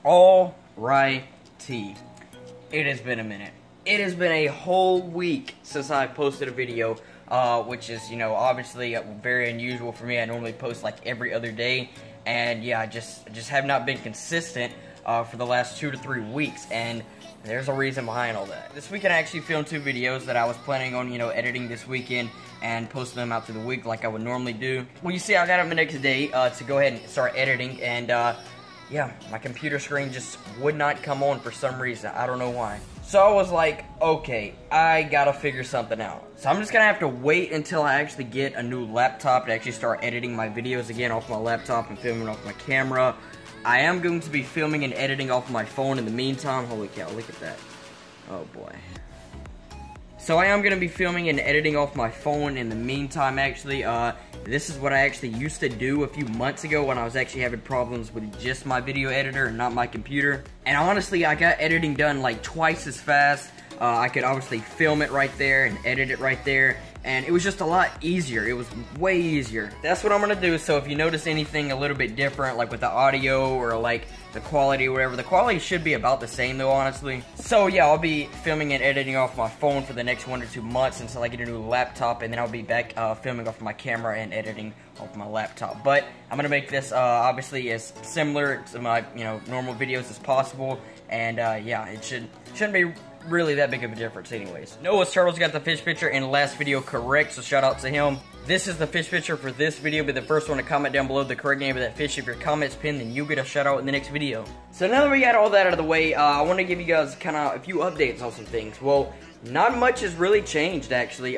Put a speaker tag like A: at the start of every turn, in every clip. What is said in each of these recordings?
A: Alrighty. It has been a minute. It has been a whole week since I posted a video, which is, obviously very unusual for me. I normally post like every other day, and yeah, I just have not been consistent for the last 2 to 3 weeks, and there's a reason behind all that. This weekend I actually filmed 2 videos that I was planning on, editing this weekend and posting them out through the week like I would normally do. Well, you see, I got up the next day to go ahead and start editing, and yeah, my computer screen just would not come on for some reason. I don't know why. So I was like, okay, I gotta figure something out. So I'm just gonna have to wait until I actually get a new laptop to actually start editing my videos again off my laptop and filming off my camera. I am going to be filming and editing off my phone in the meantime. Holy cow, look at that. Oh boy. So I am going to be filming and editing off my phone in the meantime, actually. This is what I actually used to do a few months ago when I was actually having problems with just my video editor and not my computer. And honestly, I got editing done like twice as fast. I could obviously film it right there and edit it right there. And it was just a lot easier. It was way easier. That's what I'm gonna do. So if you notice anything a little bit different, like with the audio or like the quality or whatever, the quality should be about the same though, honestly. So yeah, I'll be filming and editing off my phone for the next 1 or 2 months until I get a new laptop, and then I'll be back filming off my camera and editing off my laptop. But I'm gonna make this obviously as similar to my normal videos as possible, and yeah, it shouldn't be really that big of a difference anyways. Noah's Turtles got the fish picture in the last video correct, so shout out to him. This is the fish picture for this video. Be the first one to comment down below the correct name of that fish. If your comment's pinned, then you get a shout out in the next video. So now that we got all that out of the way, I want to give you guys kind of a few updates on some things. Well, not much has really changed actually,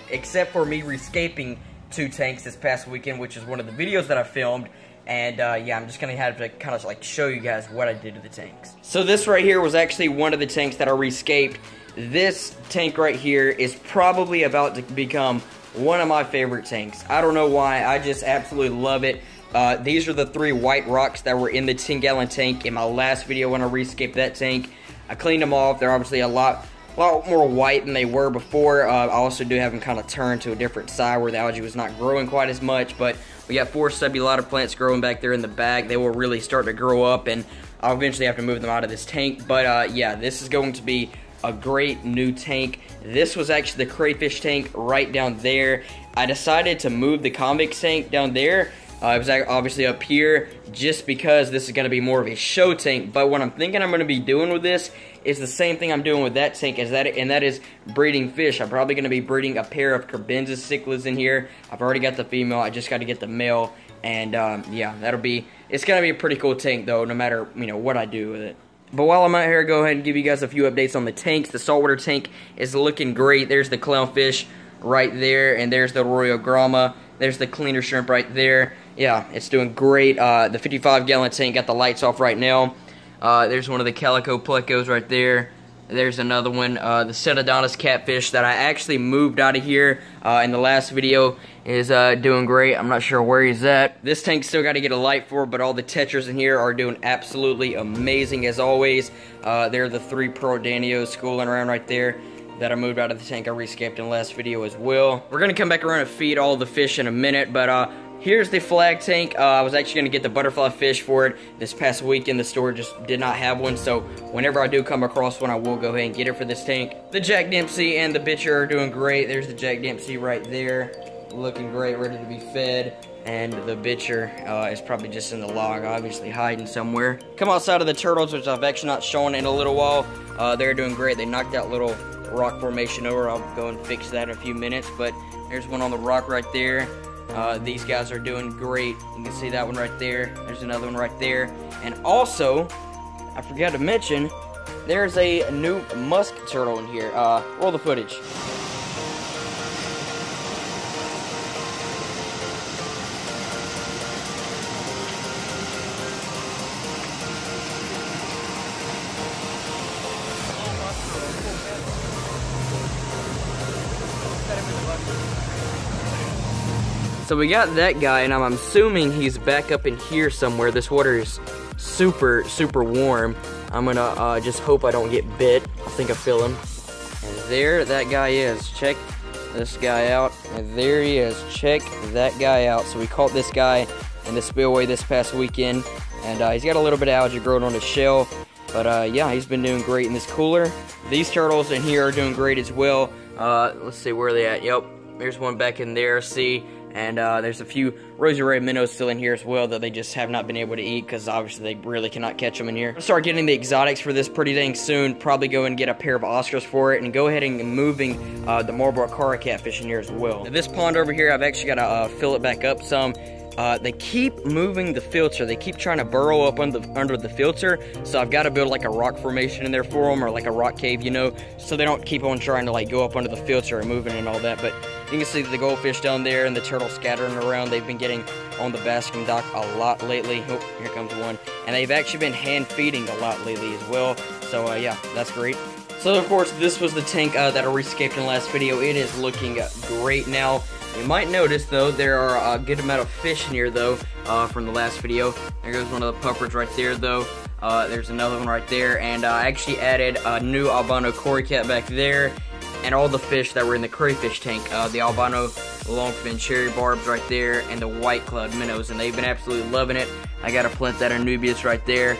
A: except for me rescaping 2 tanks this past weekend, which is one of the videos that I filmed. And yeah, I'm just gonna have to kind of like show you guys what I did to the tanks. So this right here was actually one of the tanks that I rescaped. This tank right here is probably about to become one of my favorite tanks. I don't know why, I just absolutely love it. These are the 3 white rocks that were in the 10-gallon tank in my last video when I rescaped that tank. I cleaned them off. They're obviously a lot more white than they were before. I also do have them kind of turned to a different side where the algae was not growing quite as much, but we got 4 subulata plants growing back there in the bag. They will really start to grow up, and I'll eventually have to move them out of this tank. But yeah, this is going to be a great new tank. This was actually the crayfish tank right down there. I decided to move the convicts tank down there. It was obviously up here just because this is going to be more of a show tank. But what I'm thinking I'm going to be doing with this is the same thing I'm doing with that tank, and that is breeding fish. I'm probably going to be breeding a pair of Carbensis cichlids in here. I've already got the female. I just got to get the male. And yeah, it's going to be a pretty cool tank though, no matter what I do with it. But while I'm out here, go ahead and give you guys a few updates on the tanks. The saltwater tank is looking great. There's the clownfish right there, and there's the Royal Grama. There's the cleaner shrimp right there. Yeah, it's doing great. The 55-gallon tank got the lights off right now. There's one of the calico plecos right there. There's another one, the Cetodontis catfish that I actually moved out of here in the last video is doing great. I'm not sure where he's at. This tank's still got to get a light for, but all the tetras in here are doing absolutely amazing as always. There are the 3 pearl danios schooling around right there that I moved out of the tank I rescaped in the last video as well. We're going to come back around and feed all the fish in a minute, but here's the flag tank. I was actually going to get the butterfly fish for it this past weekend. The store just did not have one, so whenever I do come across one, I will go ahead and get it for this tank. The Jack Dempsey and the Bitcher are doing great. There's the Jack Dempsey right there, looking great, ready to be fed. And the Bitcher is probably just in the log, obviously hiding somewhere. Come outside of the turtles, which I've actually not shown in a little while. They're doing great. They knocked that little rock formation over. I'll go and fix that in a few minutes, but there's one on the rock right there. These guys are doing great. You can see that one right there. There's another one right there. And also, I forgot to mention, there's a new musk turtle in here. Roll the footage. So we got that guy, and I'm assuming he's back up in here somewhere. This water is super, super warm. I'm gonna just hope I don't get bit. I think I feel him. And there that guy is. Check this guy out. And there he is. Check that guy out. So we caught this guy in the spillway this past weekend. And he's got a little bit of algae growing on his shell. But yeah, he's been doing great in this cooler. These turtles in here are doing great as well. Let's see, where are they at? Yep, there's one back in there, see? And there's a few rosy red minnows still in here as well that they just have not been able to eat because obviously they really cannot catch them in here. I'll start getting the exotics for this pretty dang soon. Probably go and get a pair of Oscars for it and go ahead and moving the Marlboro Cara catfish in here as well. Now, this pond over here, I've actually got to fill it back up some. They keep moving the filter. They keep trying to burrow up under the filter, so I've got to build like a rock formation in there for them, or like a rock cave, you know, so they don't keep on trying to like go up under the filter and moving and all that. But you can see the goldfish down there and the turtles scattering around. They've been getting on the basking dock a lot lately. Oh, here comes one. And they've actually been hand feeding a lot lately as well. So yeah, that's great. So of course, this was the tank that I rescaped in the last video. It is looking great now. You might notice though, there are a good amount of fish in here though, from the last video. There goes one of the puppers right there though. There's another one right there, and I actually added a new albino cory cat back there, and all the fish that were in the crayfish tank. The albino longfin cherry barbs right there, and the white cloud minnows, and they've been absolutely loving it. I got a Plantata Anubias right there,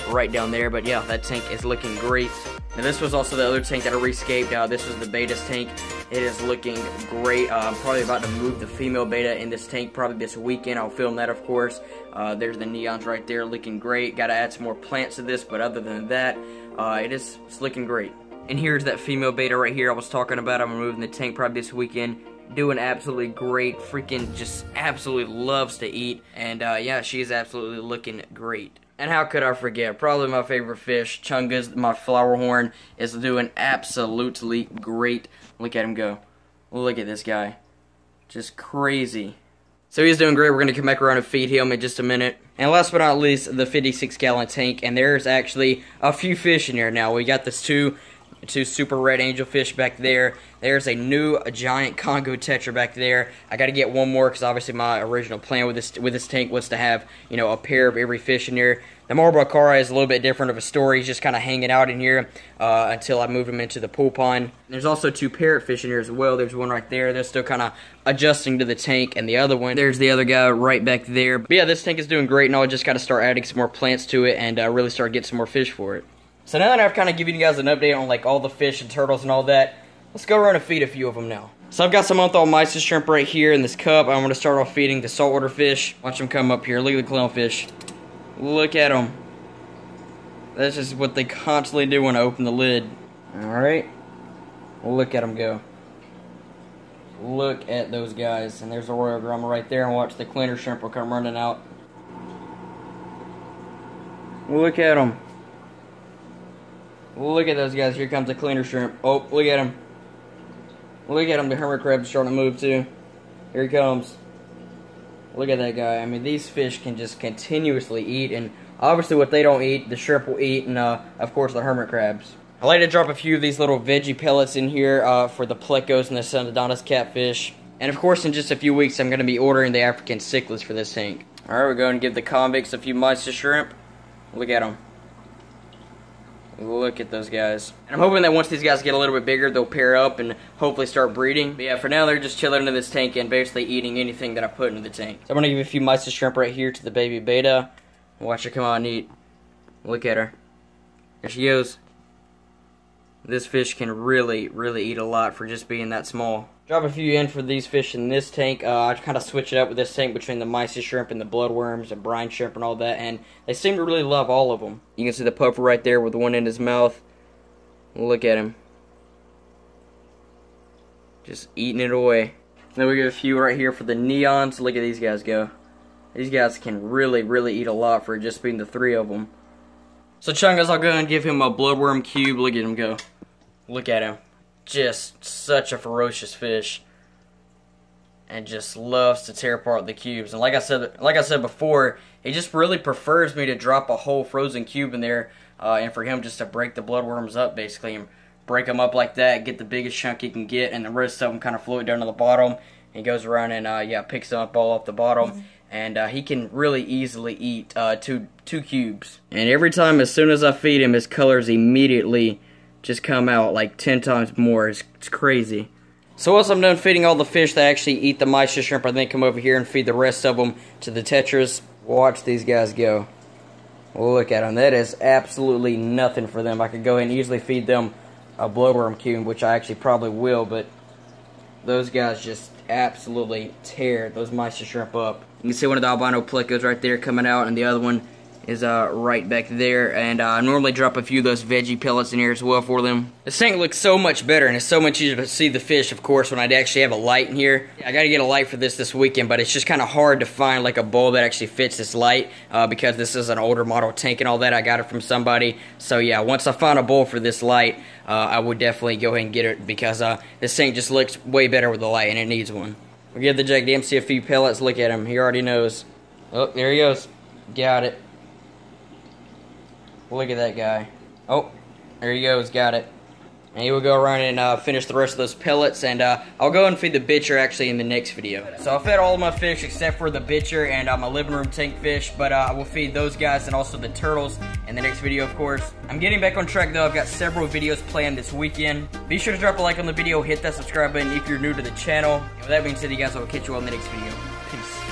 A: right down there, but yeah, that tank is looking great. Now this was also the other tank that I rescaped. This was the beta's tank. It is looking great. I'm probably about to move the female beta in this tank probably this weekend. I'll film that, of course. There's the neons right there, looking great. Got to add some more plants to this, but other than that, it's looking great. And here's that female beta right here I was talking about. I'm moving the tank probably this weekend. Doing absolutely great. Freaking just absolutely loves to eat. And yeah, she's absolutely looking great. And how could I forget? Probably my favorite fish, Chungus, my flower horn, is doing absolutely great. Look at him go. Look at this guy. Just crazy. So he's doing great. We're going to come back around and feed him in just a minute. And last but not least, the 56-gallon tank. And there's actually a few fish in here now. We got this two super red angelfish back there. There's a new giant Congo tetra back there. I got to get one more because obviously my original plan with this tank was to have, you know, a pair of every fish in here. The Marlboro Cara is a little bit different of a story. He's just kind of hanging out in here until I move him into the pool pond. There's also two parrotfish in here as well. There's one right there. They're still kind of adjusting to the tank, and the other one, there's the other guy right back there. But yeah, this tank is doing great, and I just got to start adding some more plants to it and really start getting some more fish for it. So now that I've kind of given you guys an update on like all the fish and turtles and all that, let's go around and feed a few of them now. So I've got some month-old mysis shrimp right here in this cup. I'm going to start off feeding the saltwater fish. Watch them come up here. Look at the clownfish. Look at them. That's just what they constantly do when I open the lid. Alright. Look at them go. Look at those guys. And there's a royal grummer right there. And watch the cleaner shrimp will come running out. Look at them. Look at those guys. Here comes the cleaner shrimp. Oh, look at him. Look at him. The hermit crab's starting to move too. Here he comes. Look at that guy. I mean, these fish can just continuously eat, and obviously what they don't eat, the shrimp will eat, and of course the hermit crabs. I like to drop a few of these little veggie pellets in here for the plecos and the Sundadonis catfish. And of course, in just a few weeks, I'm going to be ordering the African cichlids for this tank. Alright, we're going to give the convicts a few mysis shrimp. Look at them. Look at those guys. And I'm hoping that once these guys get a little bit bigger, they'll pair up and hopefully start breeding. But yeah, for now, they're just chilling in this tank and basically eating anything that I put into the tank. So I'm going to give a few mysis shrimp right here to the baby beta. Watch her come out and eat. Look at her. There she goes. This fish can really, really eat a lot for just being that small. Drop a few in for these fish in this tank. I kind of switch it up with this tank between the mysis shrimp and the bloodworms and brine shrimp and all that, and they seem to really love all of them. You can see the puffer right there with one in his mouth. Look at him. Just eating it away. Then we get a few right here for the neons. Look at these guys go. These guys can really, really eat a lot for just being the three of them. So Chungus, I'll go and give him a bloodworm cube. Look at him go. Look at him. Just such a ferocious fish, and just loves to tear apart the cubes. And like I said before, he just really prefers me to drop a whole frozen cube in there, and for him just to break the bloodworms up basically, and break them up like that, get the biggest chunk he can get, and the rest of them kind of float down to the bottom. He goes around and yeah, picks them up all off the bottom, and he can really easily eat two cubes. And every time, as soon as I feed him, his colors immediately just come out like 10 times more. It's crazy. So once I'm done feeding all the fish that actually eat the mysis shrimp, I then come over here and feed the rest of them to the tetras. Watch these guys go. Look at them. That is absolutely nothing for them. I could go ahead and easily feed them a blowworm cube, which I actually probably will, but those guys just absolutely tear those Meister shrimp up. You can see one of the albino plecos right there coming out, and the other one is right back there. And I normally drop a few of those veggie pellets in here as well for them. This tank looks so much better, and it's so much easier to see the fish, of course, when I actually have a light in here. I gotta get a light for this weekend, but it's just kind of hard to find like a bowl that actually fits this light because this is an older model tank and all that. I got it from somebody. So yeah, once I find a bowl for this light, I would definitely go ahead and get it because this tank just looks way better with the light, and it needs one. We'll give the Jack Dempsey a few pellets. Look at him. He already knows. Oh, there he goes. Got it. Look at that guy. Oh, there he goes. Got it. And he will go around and finish the rest of those pellets. And I'll go and feed the bitcher actually in the next video. So I fed all of my fish except for the bitcher and my living room tank fish. But I will feed those guys and also the turtles in the next video, of course. I'm getting back on track though. I've got several videos planned this weekend. Be sure to drop a like on the video. Hit that subscribe button if you're new to the channel. And with that being said, you guys, I will catch you all in the next video. Peace.